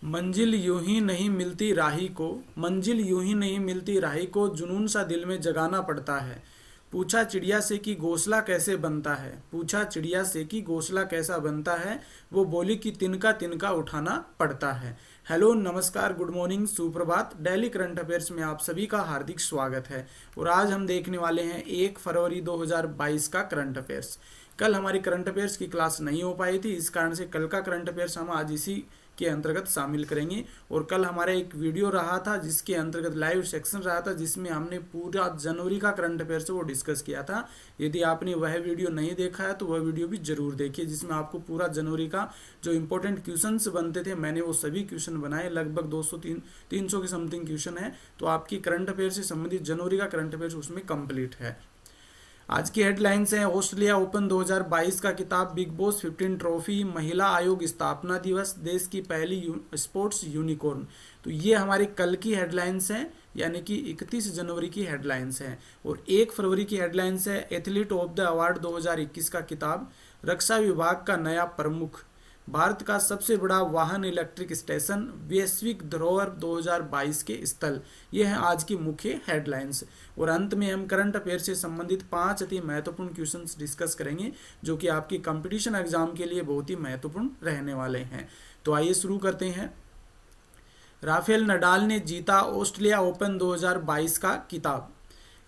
मंजिल यूं ही नहीं मिलती राही को, मंजिल यूं ही नहीं मिलती राही को, जुनून सा दिल में जगाना पड़ता है। पूछा चिड़िया से कि घोंसला कैसे बनता है, पूछा चिड़िया से कि घोंसला कैसा बनता है, वो बोली कि तिनका तिनका उठाना पड़ता है। हेलो, नमस्कार, गुड मॉर्निंग, सुप्रभात। डेली करंट अफेयर्स में आप सभी का हार्दिक स्वागत है। और आज हम देखने वाले हैं 1 फरवरी 2022 का करंट अफेयर्स। कल हमारी करंट अफेयर्स की क्लास नहीं हो पाई थी, इस कारण से कल का करंट अफेयर्स हम आज इसी के अंतर्गत शामिल करेंगे। और कल हमारा एक वीडियो रहा था जिसके अंतर्गत लाइव सेक्शन रहा था, जिसमें हमने पूरा जनवरी का करंट अफेयर्स वो डिस्कस किया था। यदि आपने वह वीडियो नहीं देखा है तो वह वीडियो भी जरूर देखिए, जिसमें आपको पूरा जनवरी का जो इंपॉर्टेंट क्वेश्चंस बनते थे, मैंने वो सभी क्वेश्चन बनाए। लगभग 300 के समथिंग क्वेश्चन है, तो आपकी करंट अफेयर से संबंधित जनवरी का करंट अफेयर्स उसमें कंप्लीट है। आज की हेडलाइंस हैं: ऑस्ट्रेलिया ओपन 2022 का खिताब, बिग बॉस 15 ट्रॉफी, महिला आयोग स्थापना दिवस, देश की पहली स्पोर्ट्स यूनिकॉर्न। तो ये हमारी कल की हेडलाइंस हैं, यानी कि 31 जनवरी की हेडलाइंस हैं। और 1 फरवरी की हेडलाइंस है: एथलीट ऑफ द अवार्ड 2021 का खिताब, रक्षा विभाग का नया प्रमुख, भारत का सबसे बड़ा वाहन इलेक्ट्रिक स्टेशन, वैश्विक धरोहर 2022 के स्थल। ये हैं आज की मुख्य हेडलाइंस। और अंत में हम करंट अफेयर से संबंधित 5 अति महत्वपूर्ण क्वेश्चंस डिस्कस करेंगे, जो कि आपकी कंपटीशन एग्जाम के लिए बहुत ही महत्वपूर्ण रहने वाले हैं। तो आइए शुरू करते हैं। राफेल नडाल ने जीता ऑस्ट्रेलिया ओपन 2022 का खिताब।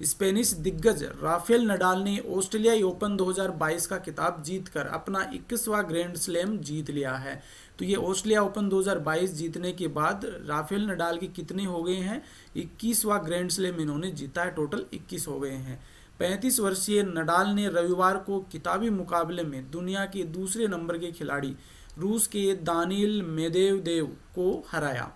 स्पेनिश दिग्गज राफेल नडाल ने ऑस्ट्रेलिया ओपन 2022 का खिताब जीतकर अपना 21वां ग्रैंड स्लैम जीत लिया है। तो ये ऑस्ट्रेलिया ओपन 2022 जीतने के बाद राफेल नडाल के कितने हो गए हैं? 21वां ग्रैंड स्लैम इन्होंने जीता है, टोटल 21 हो गए हैं। 35 वर्षीय नडाल ने रविवार को किताबी मुकाबले में दुनिया के दूसरे नंबर के खिलाड़ी रूस के दानिल मेदवेदेव को हराया।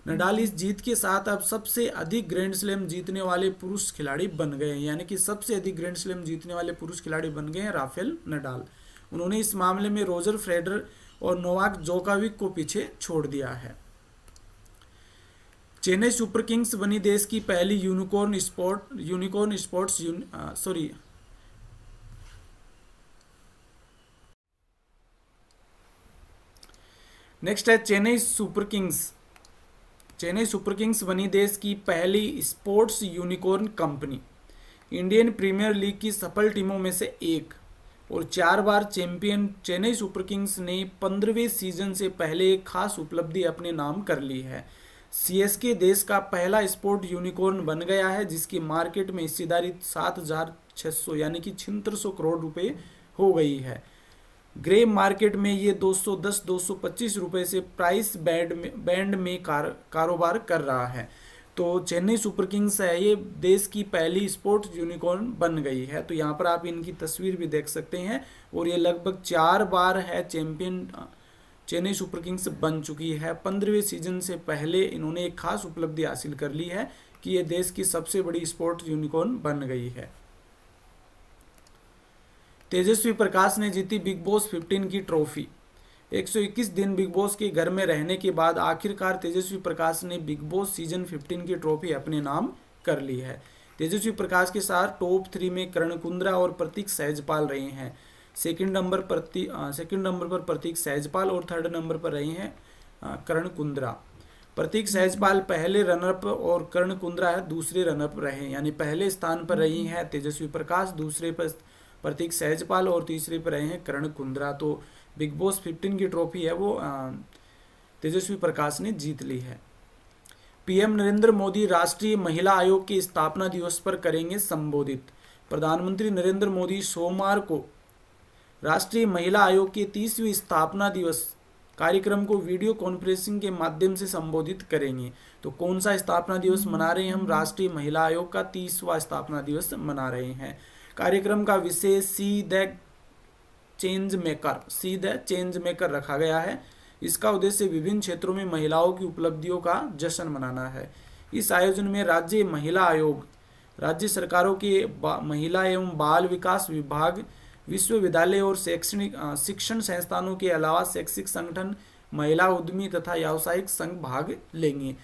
नडाल इस जीत के साथ अब सबसे अधिक ग्रैंड स्लैम जीतने वाले पुरुष खिलाड़ी बन गए हैं, यानी कि सबसे अधिक ग्रैंड स्लैम जीतने वाले पुरुष खिलाड़ी बन गए हैं राफेल नडाल। उन्होंने इस मामले में रोजर फेडरर और नोवाक जोकोविच को पीछे छोड़ दिया है। चेन्नई सुपर किंग्स बनी देश की पहली नेक्स्ट है चेन्नई सुपर किंग्स बनी देश की पहली sports unicorn company, Indian premier league की सफल टीमों में से एक और 4 बार चैंपियन चेन्नई सुपर किंग्स ने 15वें सीजन से पहले एक खास उपलब्धि अपने नाम कर ली है। सीएसके देश का पहला स्पोर्ट यूनिकॉर्न बन गया है, जिसकी मार्केट में हिस्सेदारी 7,600 यानी कि 7600 करोड़ रुपए हो गई है। ग्रे मार्केट में ये 210-225 रुपए से प्राइस बैंड में कारोबार कर रहा है। तो चेन्नई सुपर किंग्स है, ये देश की पहली स्पोर्ट्स यूनिकॉर्न बन गई है। तो यहाँ पर आप इनकी तस्वीर भी देख सकते हैं। और ये लगभग 4 बार है चैंपियन चेन्नई सुपर किंग्स बन चुकी है। 15वें सीजन से पहले इन्होंने एक खास उपलब्धि हासिल कर ली है कि ये देश की सबसे बड़ी स्पोर्ट्स यूनिकॉर्न बन गई है। तेजस्वी प्रकाश ने जीती बिग बॉस 15 की ट्रॉफी। 121 दिन बिग बॉस के घर में रहने के बाद आखिरकार तेजस्वी प्रकाश ने बिग बॉस सीजन 15 की ट्रॉफी अपने नाम कर ली है। तेजस्वी प्रकाश के साथ टॉप 3 में करण कुंद्रा और प्रतीक सहजपाल रहे हैं। सेकंड नंबर पर प्रतीक सहजपाल और थर्ड नंबर पर रहे हैं करण कुंद्रा। प्रतीक सहजपाल पहले रनअप और करण कुंद्रा दूसरे रनअप रहे, यानी पहले स्थान पर रही हैं तेजस्वी प्रकाश, दूसरे पर प्रतीक सहजपाल और तीसरे पर रहे हैं करण कुंद्रा। तो बिग बॉस 15 की ट्रॉफी है वो तेजस्वी प्रकाश ने जीत ली है। पीएम नरेंद्र मोदी राष्ट्रीय महिला आयोग के स्थापना दिवस पर करेंगे संबोधित। प्रधानमंत्री नरेंद्र मोदी सोमवार को राष्ट्रीय महिला आयोग के 30वें स्थापना दिवस कार्यक्रम को वीडियो कॉन्फ्रेंसिंग के माध्यम से संबोधित करेंगे। तो कौन सा स्थापना दिवस मना रहे हैं हम? राष्ट्रीय महिला आयोग का 30वां स्थापना दिवस मना रहे हैं। कार्यक्रम का विषय सी द चेंज मेकर रखा गया है। इसका उद्देश्य विभिन्न क्षेत्रों में महिलाओं की उपलब्धियों का जश्न मनाना है। इस आयोजन में राज्य महिला आयोग, राज्य सरकारों के महिला एवं बाल विकास विभाग, विश्वविद्यालय और शैक्षणिक शिक्षण संस्थानों के अलावा शैक्षिक संगठन, महिला उद्यमी तथा व्यावसायिक संघ भाग लेंगे।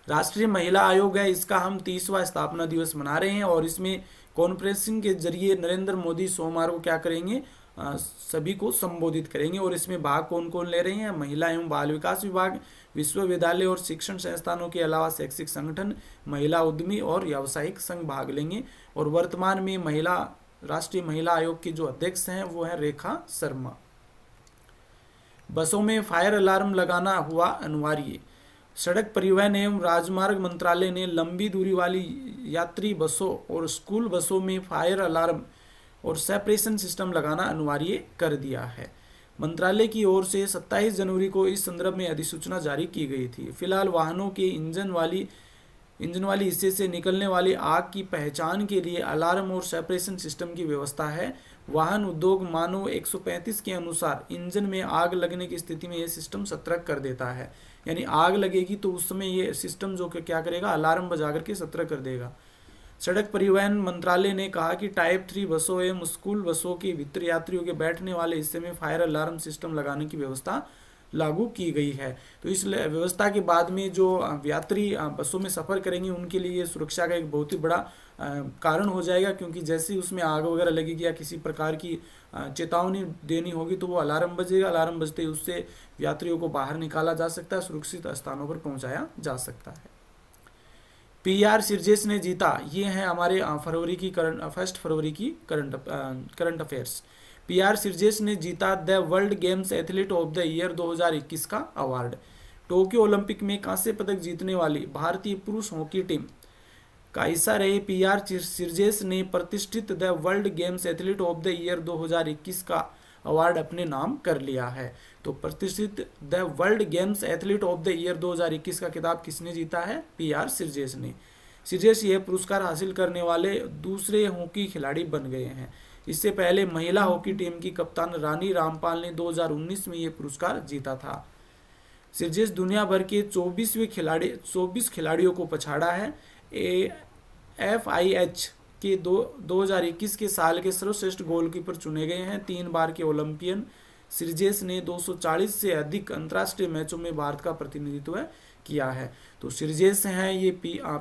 राष्ट्रीय महिला आयोग है, इसका हम 30वां स्थापना दिवस मना रहे हैं और इसमें कॉन्फ्रेंसिंग के जरिए नरेंद्र मोदी सोमवार को क्या करेंगे? सभी को संबोधित करेंगे। और इसमें भाग कौन कौन ले रहे हैं? महिला एवं बाल विकास विभाग, विश्वविद्यालय और शिक्षण संस्थानों के अलावा शैक्षिक संगठन, महिला उद्यमी और व्यावसायिक संघ भाग लेंगे। और वर्तमान में राष्ट्रीय महिला आयोग की जो अध्यक्ष हैं वो है रेखा शर्मा। बसों में फायर अलार्म लगाना हुआ अनिवार्य। सड़क परिवहन एवं राजमार्ग मंत्रालय ने लंबी दूरी वाली यात्री बसों और स्कूल बसों में फायर अलार्म और सेपरेशन सिस्टम लगाना अनिवार्य कर दिया है। मंत्रालय की ओर से 27 जनवरी को इस संदर्भ में अधिसूचना जारी की गई थी। फिलहाल वाहनों के इंजन वाली हिस्से से निकलने वाली आग की पहचान के लिए अलार्म और सेपरेशन सिस्टम की व्यवस्था है। वाहन उद्योग मानव 135 के अनुसार इंजन में आग लगने की स्थिति में यह सिस्टम सतर्क कर देता है। यानी आग लगेगी तो उस समय ये सिस्टम जो क्या करेगा, अलार्म बजा करके सतर्क कर देगा। सड़क परिवहन मंत्रालय ने कहा कि टाइप 3 बसों एवं स्कूल बसों के भीतर यात्रियों के बैठने वाले हिस्से में फायर अलार्म सिस्टम लगाने की व्यवस्था लागू की गई है। तो इस व्यवस्था के बाद में जो यात्री बसों में सफ़र करेंगे उनके लिए सुरक्षा का एक बहुत ही बड़ा कारण हो जाएगा, क्योंकि जैसे ही उसमें आग वगैरह लगेगी या किसी प्रकार की चेतावनी देनी होगी तो वो अलार्म बजेगा। अलार्म बजते ही उससे यात्रियों को बाहर निकाला जा सकता है, सुरक्षित स्थानों पर पहुंचाया जा सकता है। PR सिरजेश ने जीता। ये है हमारे फर्स्ट फरवरी की करंट अफेयर्स। PR सिरजेश ने जीता the world games athlete of the year 2021 का अवार्ड। टोक्यो ओलंपिक में कांस्य पदक जीतने वाली भारतीय पुरुष हॉकी टीम का हिस्सा रहे PR सिरजेश ने प्रतिष्ठित the world games athlete of the year 2021 का अवार्ड अपने नाम कर लिया है। तो प्रतिष्ठित the world games athlete of the year 2021 का खिताब किसने जीता है? PR सिरजेश ने। सिरजेश यह पुरस्कार हासिल करने वाले दूसरे हॉकी खिलाड़ी बन गए हैं। इससे पहले महिला हॉकी टीम की कप्तान रानी रामपाल ने 2019 में यह पुरस्कार जीता था। सिरजेश दुनिया भर के 24 खिलाड़ियों को पछाड़ा है। FIH के 2021 के साल के सर्वश्रेष्ठ गोलकीपर चुने गए हैं। 3 बार के ओलंपियन सिरजेश ने 240 से अधिक अंतर्राष्ट्रीय मैचों में भारत का प्रतिनिधित्व किया है। तो सिरजेश हैं ये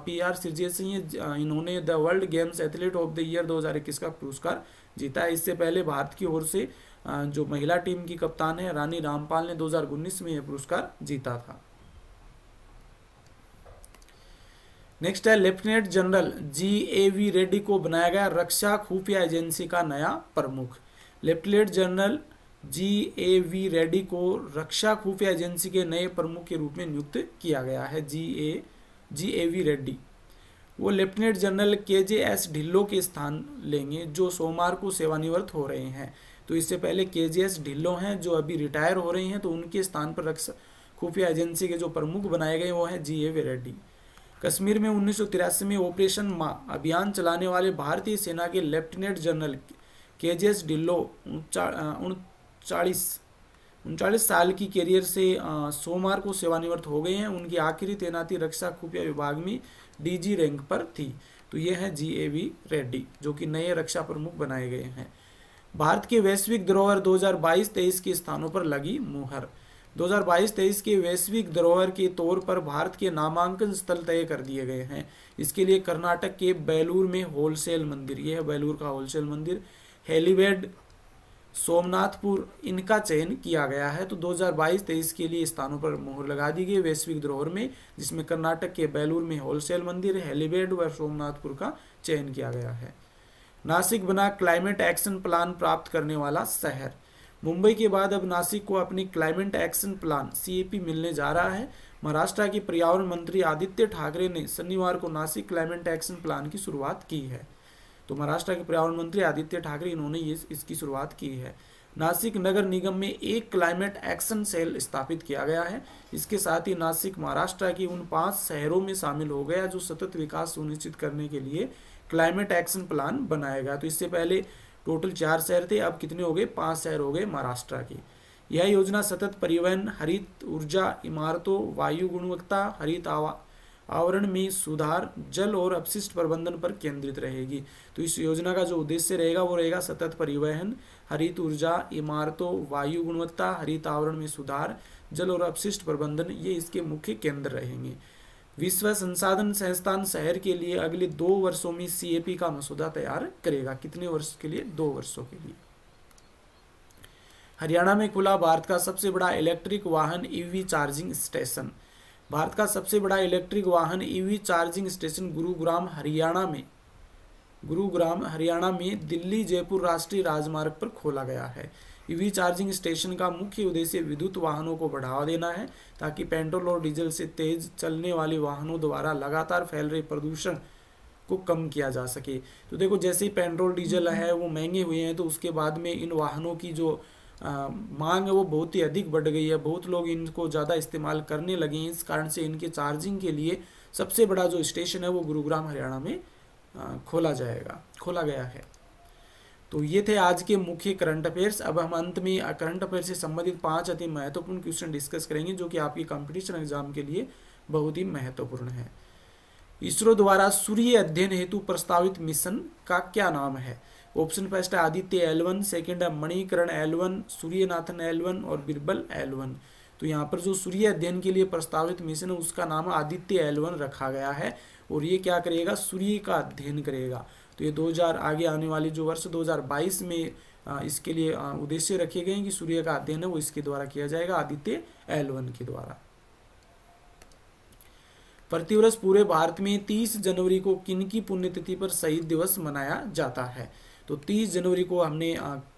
PR सिरजेश हैं, इन्होंने the world games athlete of the year 2021 का पुरस्कार जीता है। इससे पहले भारत की ओर से जो महिला टीम की कप्तान है रानी रामपाल ने 2019 में यह पुरस्कार जीता था। नेक्स्ट है लेफ्टिनेंट जनरल GAV रेड्डी को बनाया गया रक्षा खुफिया एजेंसी का नया प्रमुख। लेफ्टिनेंट जनरल GAV रेड्डी को रक्षा खुफिया एजेंसी के नए प्रमुख के रूप में नियुक्त किया गया है। GAV रेड्डी वो लेफ्टिनेंट जनरल KJS ढिल्लों के स्थान लेंगे, जो सोमवार को सेवानिवृत्त हो रहे हैं। तो इससे पहले KJS ढिल्लों हैं जो अभी रिटायर हो रहे हैं, तो उनके स्थान पर रक्षा खुफिया एजेंसी के जो प्रमुख बनाए गए वो हैं GAV रेड्डी। कश्मीर में 1983 में ऑपरेशन माँ अभियान चलाने वाले भारतीय सेना के लेफ्टिनेंट जनरल KJS ढिल्लों 39 साल की कैरियर से सोमवार को सेवानिवृत्त हो गए हैं। उनकी आखिरी तैनाती रक्षा खुफिया विभाग में DG रैंक पर थी। तो ये है GAV रेड्डी जो कि नए रक्षा प्रमुख बनाए गए हैं। भारत के वैश्विक धरोहर 2022-23 के स्थानों पर लगी मुहर। 2022-23 के वैश्विक धरोहर के तौर पर भारत के नामांकन स्थल तय कर दिए गए हैं। इसके लिए कर्नाटक के बेलूर में होलसेल मंदिर, यह है बेलूर का होलसेल मंदिर, हेलीवेड, सोमनाथपुर, इनका चयन किया गया है। तो 2022-23 के लिए स्थानों पर मोहर लगा दी गई वैश्विक धरोहर में, जिसमें कर्नाटक के बेलूर में होलसेल मंदिर, हेलीवेड व सोमनाथपुर का चयन किया गया है। नासिक बना क्लाइमेट एक्शन प्लान प्राप्त करने वाला शहर। मुंबई के बाद अब नासिक को अपनी क्लाइमेट एक्शन प्लान CAP मिलने जा रहा है। महाराष्ट्र के पर्यावरण मंत्री आदित्य ठाकरे ने शनिवार को नासिक क्लाइमेट एक्शन प्लान की शुरुआत की है। तो महाराष्ट्र के पर्यावरण मंत्री आदित्य ठाकरे इन्होंने इसकी शुरुआत की है। नासिक नगर निगम में एक क्लाइमेट एक्शन सेल स्थापित किया गया है। इसके साथ ही नासिक महाराष्ट्र की उन 5 शहरों में शामिल हो गया जो सतत विकास सुनिश्चित करने के लिए क्लाइमेट एक्शन प्लान बनाएगा। तो इससे पहले टोटल 4 शहर थे, अब कितने हो गए? 5 शहर हो गए महाराष्ट्र के। यह योजना सतत परिवहन, हरित ऊर्जा, इमारतों, वायु गुणवत्ता, हरित आवरण में सुधार, जल और अपशिष्ट प्रबंधन पर केंद्रित रहेगी। तो इस योजना का जो उद्देश्य रहेगा वो रहेगा सतत परिवहन, हरित ऊर्जा, इमारतों, वायु गुणवत्ता, हरित आवरण में सुधार, जल और अपशिष्ट प्रबंधन, ये इसके मुख्य केंद्र रहेंगे। विश्व संसाधन संस्थान शहर के लिए अगले 2 वर्षों में CAP का मसौदा तैयार करेगा। कितने वर्ष के लिए? 2 वर्षों के लिए। हरियाणा में खुला भारत का सबसे बड़ा इलेक्ट्रिक वाहन ईवी चार्जिंग स्टेशन। भारत का सबसे बड़ा इलेक्ट्रिक वाहन EV charging station Gurugram Haryana में दिल्ली जयपुर राष्ट्रीय राजमार्ग पर खोला गया है। ईवी चार्जिंग स्टेशन का मुख्य उद्देश्य विद्युत वाहनों को बढ़ावा देना है ताकि पेट्रोल और डीजल से तेज चलने वाले वाहनों द्वारा लगातार फैल रहे प्रदूषण को कम किया जा सके। तो देखो, जैसे ही पेट्रोल डीजल है वो महंगे हुए हैं, तो उसके बाद में इन वाहनों की जो मांग है वो बहुत ही अधिक बढ़ गई है। बहुत लोग इनको ज़्यादा इस्तेमाल करने लगे हैं। इस कारण से इनके चार्जिंग के लिए सबसे बड़ा जो स्टेशन है वो गुरुग्राम हरियाणा में खोला गया है। तो ये थे आज के मुख्य करंट अफेयर्स। अब हम अंत में करंट अफेयर से संबंधित 5 अति महत्वपूर्ण क्वेश्चन डिस्कस करेंगे जो कि आपकी कंपटीशन एग्जाम के लिए बहुत ही महत्वपूर्ण है। इसरो द्वारा सूर्य अध्ययन हेतु प्रस्तावित मिशन का क्या नाम है? ऑप्शन फर्स्ट है आदित्य L1, सेकंड है मणिकरण L1, सूर्यनाथन L1 और बिरबल L1। तो यहाँ पर जो सूर्य अध्ययन के लिए प्रस्तावित मिशन है उसका नाम आदित्य L1 रखा गया है और ये क्या करेगा? सूर्य का अध्ययन करेगा। तो ये 2000 आगे आने वाली जो वर्ष 2022 में इसके लिए उद्देश्य रखे गए हैं कि सूर्य का अध्ययन है वो इसके द्वारा किया जाएगा, आदित्य L1 के द्वारा। प्रतिवर्ष पूरे भारत में 30 जनवरी को किनकी पुण्यतिथि पर शहीद दिवस मनाया जाता है? तो 30 जनवरी को हमने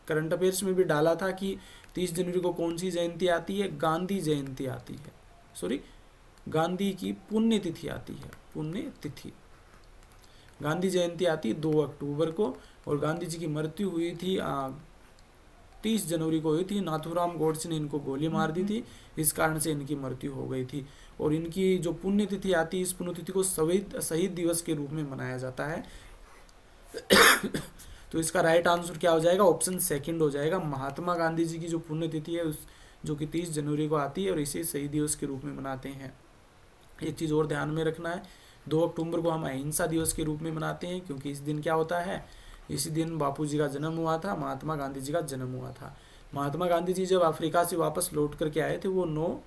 करंट अफेयर्स में भी डाला था कि 30 जनवरी को कौन सी जयंती आती है? गांधी जयंती आती है। गांधी की पुण्यतिथि आती है। पुण्यतिथि गांधी जयंती आती है 2 अक्टूबर को और गांधी जी की मृत्यु हुई थी 30 जनवरी को हुई थी। नाथूराम गोडसे ने इनको गोली मार दी थी, इस कारण से इनकी मृत्यु हो गई थी। और इनकी जो पुण्यतिथि आती है, इस पुण्यतिथि को शहीद दिवस के रूप में मनाया जाता है। तो इसका राइट आंसर क्या हो जाएगा? ऑप्शन सेकंड हो जाएगा। महात्मा गांधी जी की जो पुण्यतिथि है जो कि 30 जनवरी को आती है और इसे शहीद दिवस के रूप में मनाते हैं। एक चीज़ और ध्यान में रखना है, 2 अक्टूबर को हम अहिंसा दिवस के रूप में मनाते हैं क्योंकि इस दिन क्या होता है? इसी दिन बापू जी का जन्म हुआ था, महात्मा गांधी जी का जन्म हुआ था। महात्मा गांधी जी जब अफ्रीका से वापस लौट करके आए थे वो 9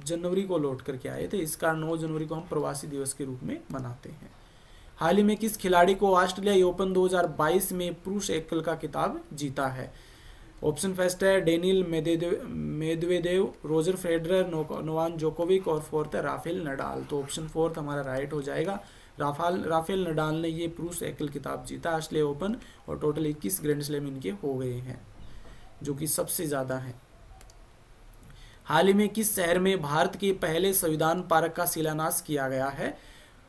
जनवरी को लौट करके आए थे, इस कारण 9 जनवरी को हम प्रवासी दिवस के रूप में मनाते हैं। हाल ही में किस खिलाड़ी को ऑस्ट्रेलिया ओपन 2022 में पुरुष एकल का खिताब जीता है? ऑप्शन फर्स्ट है Daniel Medvedev, Roger Federer, Novak Djokovic और फोर्थ है राफेल नडाल। तो ऑप्शन फोर्थ हमारा राइट हो जाएगा। राफेल नडाल ने ये पुरुष एकल खिताब जीता ऑस्ट्रेलिया ओपन और टोटल 21 ग्रैंड स्लैम इनके हो गए हैं जो कि सबसे ज़्यादा है। हाल ही में किस शहर में भारत के पहले संविधान पार्क का शिलान्यास किया गया है?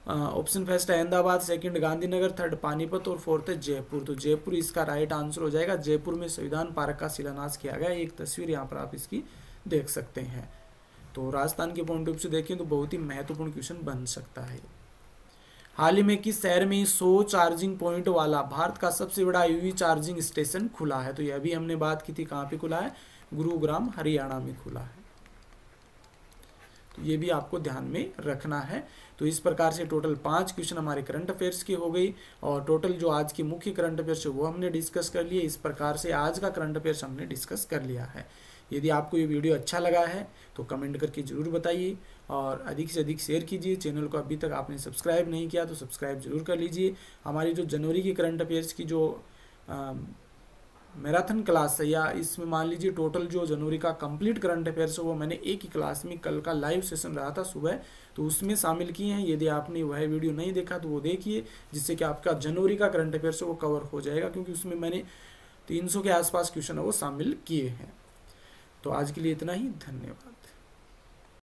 ऑप्शन फर्स्ट है अहमदाबाद, सेकंड गांधीनगर, थर्ड पानीपत और फोर्थ है जयपुर। तो जयपुर इसका राइट आंसर हो जाएगा। जयपुर में संविधान पार्क का शिलान्यास किया गया। एक तस्वीर यहाँ पर आप इसकी देख सकते हैं। तो राजस्थान के पॉइंट ऑफ व्यू से देखें तो बहुत ही महत्वपूर्ण क्वेश्चन बन सकता है। हाल ही में किस शहर में 100 चार्जिंग पॉइंट वाला भारत का सबसे बड़ा ईवी चार्जिंग स्टेशन खुला है? तो यह भी हमने बात की थी, कहाँ पे खुला है? गुरुग्राम हरियाणा में खुला है। तो ये भी आपको ध्यान में रखना है। तो इस प्रकार से टोटल 5 क्वेश्चन हमारे करंट अफेयर्स की हो गई और टोटल जो आज की मुख्य करंट अफेयर्स है वो हमने डिस्कस कर लिए। इस प्रकार से आज का करंट अफेयर्स हमने डिस्कस कर लिया है। यदि आपको ये वीडियो अच्छा लगा है तो कमेंट करके ज़रूर बताइए और अधिक से अधिक शेयर कीजिए। चैनल को अभी तक आपने सब्सक्राइब नहीं किया तो सब्सक्राइब जरूर कर लीजिए। हमारी जो जनवरी की करंट अफेयर्स की जो मैराथन क्लास है या इसमें मान लीजिए टोटल जो जनवरी का कंप्लीट करंट अफेयर्स है वो मैंने एक ही क्लास में कल का लाइव सेशन रहा था सुबह, तो उसमें शामिल किए हैं। यदि आपने वह वीडियो नहीं देखा तो वो देखिए, जिससे कि आपका जनवरी का करंट अफेयर्स है वो कवर हो जाएगा, क्योंकि उसमें मैंने 300 के आसपास क्वेश्चन है वो शामिल किए हैं। तो आज के लिए इतना ही, धन्यवाद।